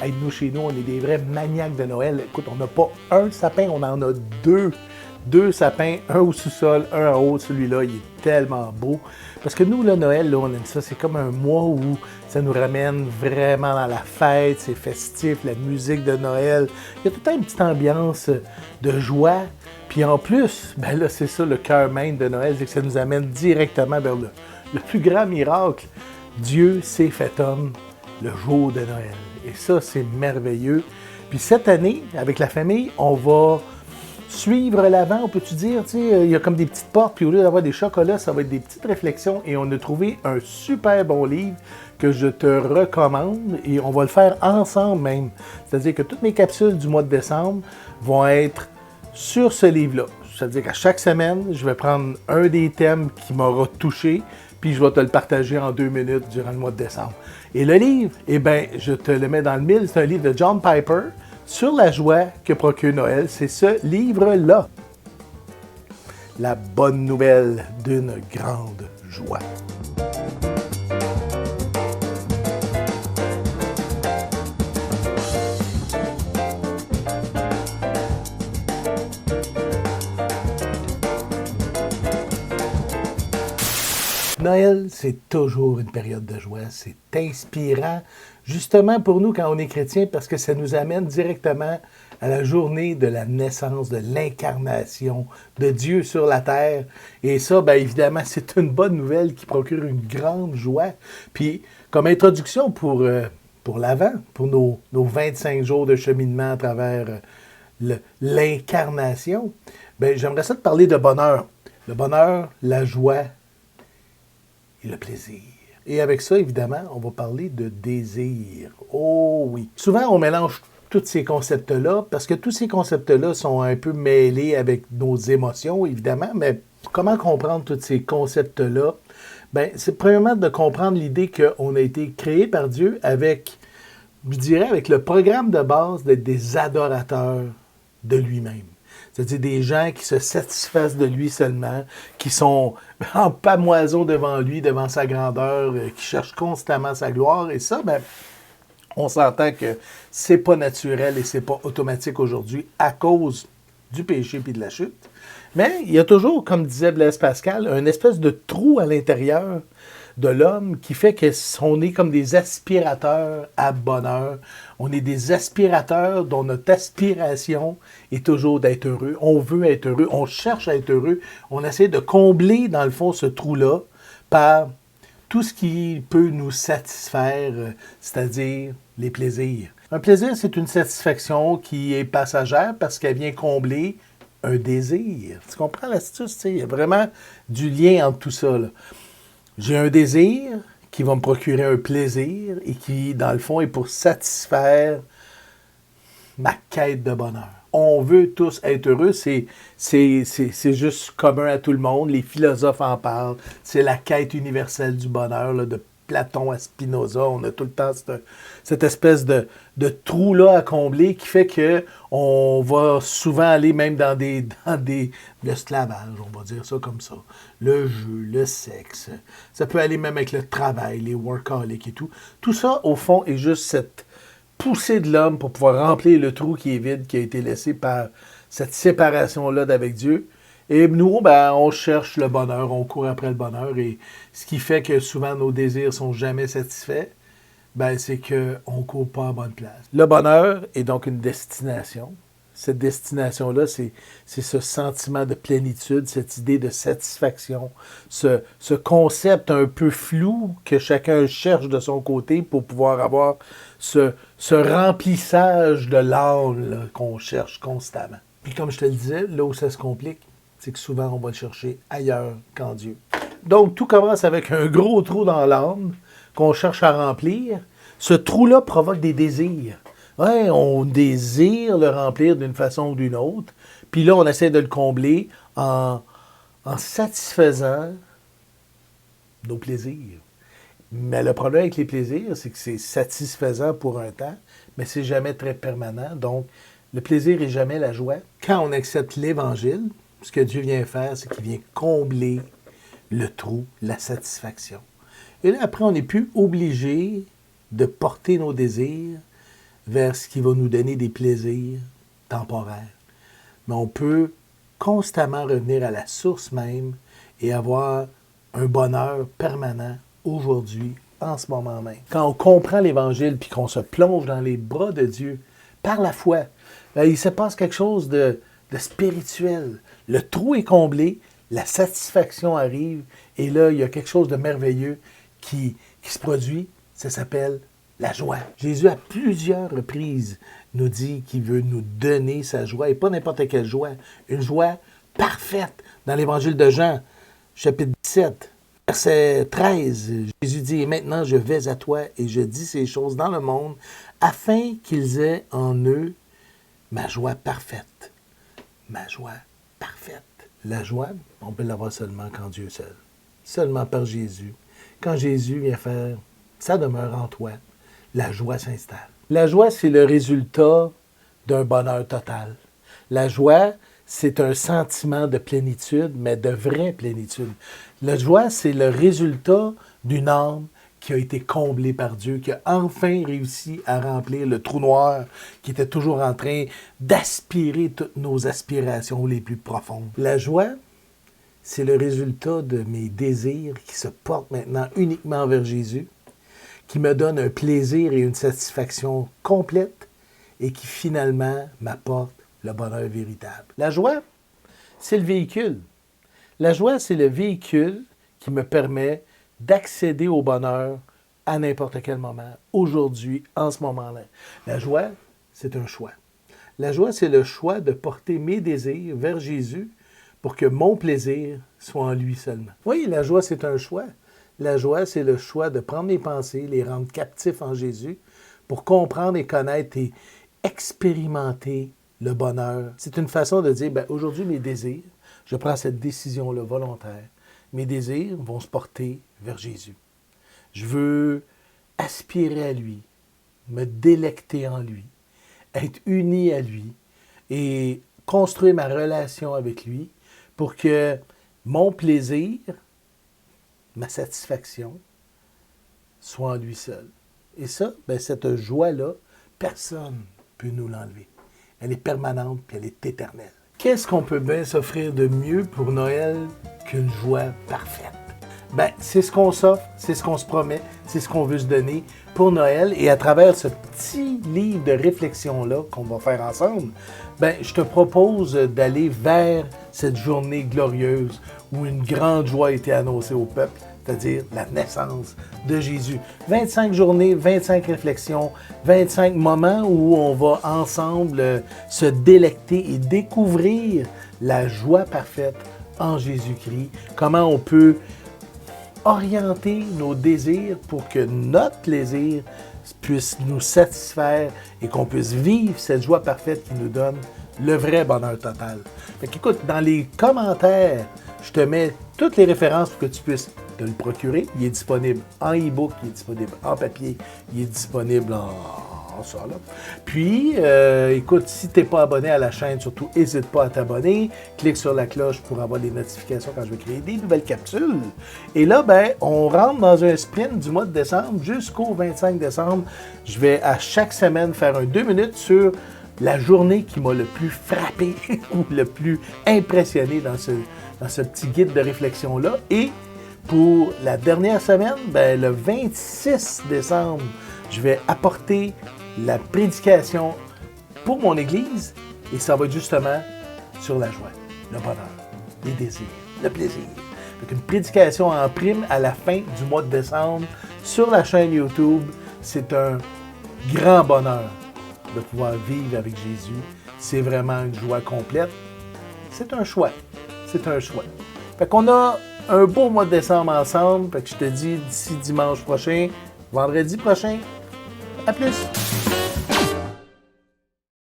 Hey, nous, chez nous, on est des vrais maniaques de Noël. Écoute, on n'a pas un sapin, on en a deux. Deux sapins, un au sous-sol, un en haut. Celui-là, il est tellement beau. Parce que nous, le Noël, là, on aime ça. C'est comme un mois où ça nous ramène vraiment dans la fête. C'est festif, la musique de Noël. Il y a tout le temps une petite ambiance de joie. Puis en plus, ben là, c'est ça, le cœur même de Noël, c'est que ça nous amène directement vers le plus grand miracle. Dieu s'est fait homme le jour de Noël. Et ça, c'est merveilleux. Puis cette année, avec la famille, on va suivre l'avant, on peut-tu dire, tu sais, il y a comme des petites portes, puis au lieu d'avoir des chocolats, ça va être des petites réflexions. Et on a trouvé un super bon livre que je te recommande et on va le faire ensemble même. C'est-à-dire que toutes mes capsules du mois de décembre vont être sur ce livre-là. C'est-à-dire qu'à chaque semaine, je vais prendre un des thèmes qui m'aura touché, puis je vais te le partager en 2 minutes durant le mois de décembre. Et le livre, eh bien, je te le mets dans le mille, c'est un livre de John Piper sur la joie que procure Noël. C'est ce livre-là. La bonne nouvelle d'une grande joie. Noël, c'est toujours une période de joie, c'est inspirant, justement pour nous quand on est chrétien, parce que ça nous amène directement à la journée de la naissance, de l'incarnation de Dieu sur la terre. Et ça, bien évidemment, c'est une bonne nouvelle qui procure une grande joie. Puis, comme introduction pour l'Avent, pour nos 25 jours de cheminement à travers l'incarnation, bien, j'aimerais ça te parler de bonheur. Le bonheur, la joie, et le plaisir. Et avec ça, évidemment, on va parler de désir. Oh oui. Souvent, on mélange tous ces concepts-là parce que tous ces concepts-là sont un peu mêlés avec nos émotions, évidemment, mais comment comprendre tous ces concepts-là? Bien, c'est premièrement de comprendre l'idée qu'on a été créé par Dieu avec, je dirais, avec le programme de base d'être des adorateurs de lui-même. C'est-à-dire des gens qui se satisfassent de lui seulement, qui sont en pamoison devant lui, devant sa grandeur, qui cherchent constamment sa gloire. Et ça, ben, on s'entend que c'est pas naturel et c'est pas automatique aujourd'hui à cause du péché puis de la chute. Mais il y a toujours, comme disait Blaise Pascal, une espèce de trou à l'intérieur de l'homme qui fait qu'on est comme des aspirateurs à bonheur. On est des aspirateurs dont notre aspiration est toujours d'être heureux. On veut être heureux, on cherche à être heureux. On essaie de combler, dans le fond, ce trou-là par tout ce qui peut nous satisfaire, c'est-à-dire les plaisirs. Un plaisir, c'est une satisfaction qui est passagère parce qu'elle vient combler un désir. Tu comprends l'astuce? Il y a vraiment du lien entre tout ça, là. J'ai un désir qui va me procurer un plaisir et qui, dans le fond, est pour satisfaire ma quête de bonheur. On veut tous être heureux, c'est juste commun à tout le monde. Les philosophes en parlent. C'est la quête universelle du bonheur, là, de Platon à Spinoza. On a tout le temps cette espèce de trou-là à combler qui fait qu'on va souvent aller même dans l'esclavage, on va dire ça comme ça. Le jeu, le sexe. Ça peut aller même avec le travail, les workaholics et tout. Tout ça, au fond, est juste cette poussée de l'homme pour pouvoir remplir le trou qui est vide, qui a été laissé par cette séparation-là d'avec Dieu. Et nous, ben, on cherche le bonheur, on court après le bonheur. Et ce qui fait que souvent nos désirs sont jamais satisfaits, ben, c'est qu'on ne court pas à bonne place. Le bonheur est donc une destination. Cette destination-là, c'est ce sentiment de plénitude, cette idée de satisfaction, ce concept un peu flou que chacun cherche de son côté pour pouvoir avoir ce remplissage de l'âme qu'on cherche constamment. Puis comme je te le disais, là où ça se complique, c'est que souvent, on va le chercher ailleurs qu'en Dieu. Donc, tout commence avec un gros trou dans l'âme qu'on cherche à remplir. Ce trou-là provoque des désirs. Ouais, on désire le remplir d'une façon ou d'une autre. Puis là, on essaie de le combler en satisfaisant nos plaisirs. Mais le problème avec les plaisirs, c'est que c'est satisfaisant pour un temps, mais c'est jamais très permanent. Donc, le plaisir n'est jamais la joie. Quand on accepte l'Évangile, ce que Dieu vient faire, c'est qu'il vient combler le trou, la satisfaction. Et là, après, on n'est plus obligé de porter nos désirs vers ce qui va nous donner des plaisirs temporaires. Mais on peut constamment revenir à la source même et avoir un bonheur permanent aujourd'hui, en ce moment même. Quand on comprend l'Évangile puis qu'on se plonge dans les bras de Dieu par la foi, il se passe quelque chose de spirituel. Le trou est comblé, la satisfaction arrive et là, il y a quelque chose de merveilleux qui se produit. Ça s'appelle la joie. Jésus, à plusieurs reprises, nous dit qu'il veut nous donner sa joie, et pas n'importe quelle joie, une joie parfaite. Dans l'Évangile de Jean, chapitre 17, verset 13, Jésus dit « Et maintenant je vais à toi, et je dis ces choses dans le monde, afin qu'ils aient en eux ma joie parfaite. » Ma joie parfaite. La joie, on peut l'avoir seulement quand Dieu seul. Seulement par Jésus. Quand Jésus vient faire sa demeure en toi, la joie s'installe. La joie, c'est le résultat d'un bonheur total. La joie, c'est un sentiment de plénitude, mais de vraie plénitude. La joie, c'est le résultat d'une âme qui a été comblée par Dieu, qui a enfin réussi à remplir le trou noir qui était toujours en train d'aspirer toutes nos aspirations les plus profondes. La joie, c'est le résultat de mes désirs qui se portent maintenant uniquement vers Jésus, qui me donne un plaisir et une satisfaction complète et qui finalement m'apporte le bonheur véritable. La joie, c'est le véhicule. La joie, c'est le véhicule qui me permet d'accéder au bonheur à n'importe quel moment, aujourd'hui, en ce moment-là. La joie, c'est un choix. La joie, c'est le choix de porter mes désirs vers Jésus pour que mon plaisir soit en lui seulement. Oui, la joie, c'est un choix. La joie, c'est le choix de prendre mes pensées, les rendre captifs en Jésus pour comprendre et connaître et expérimenter le bonheur. C'est une façon de dire, aujourd'hui, mes désirs, je prends cette décision-là volontaire. Mes désirs vont se porter vers Jésus. Je veux aspirer à lui, me délecter en lui, être uni à lui et construire ma relation avec lui pour que mon plaisir, ma satisfaction, soit en lui seul. Et ça, cette joie-là, personne ne peut nous l'enlever. Elle est permanente puis elle est éternelle. Qu'est-ce qu'on peut bien s'offrir de mieux pour Noël qu'une joie parfaite? C'est ce qu'on s'offre, c'est ce qu'on se promet, c'est ce qu'on veut se donner pour Noël. Et à travers ce petit livre de réflexion-là qu'on va faire ensemble, je te propose d'aller vers cette journée glorieuse où une grande joie a été annoncée au peuple, c'est-à-dire la naissance de Jésus. 25 journées, 25 réflexions, 25 moments où on va ensemble se délecter et découvrir la joie parfaite en Jésus-Christ. Comment on peut orienter nos désirs pour que notre plaisir puisse nous satisfaire et qu'on puisse vivre cette joie parfaite qui nous donne le vrai bonheur total. Écoute, dans les commentaires, je te mets toutes les références pour que tu puisses te le procurer. Il est disponible en e-book, il est disponible en papier, il est disponible en ça, là. Puis, écoute, si tu n'es pas abonné à la chaîne, surtout, n'hésite pas à t'abonner. Clique sur la cloche pour avoir les notifications quand je vais créer des nouvelles capsules. Et là, on rentre dans un sprint du mois de décembre jusqu'au 25 décembre. Je vais à chaque semaine faire un 2 minutes sur la journée qui m'a le plus frappé ou le plus impressionné dans ce petit guide de réflexion-là. Et pour la dernière semaine, le 26 décembre, je vais apporter la prédication pour mon Église et ça va être justement sur la joie, le bonheur, les désirs, le plaisir. Donc une prédication en prime à la fin du mois de décembre sur la chaîne YouTube. C'est un grand bonheur de pouvoir vivre avec Jésus. C'est vraiment une joie complète. C'est un choix. C'est un choix. Fait qu'on a un beau mois de décembre ensemble. Fait que je te dis d'ici dimanche prochain, vendredi prochain. À plus!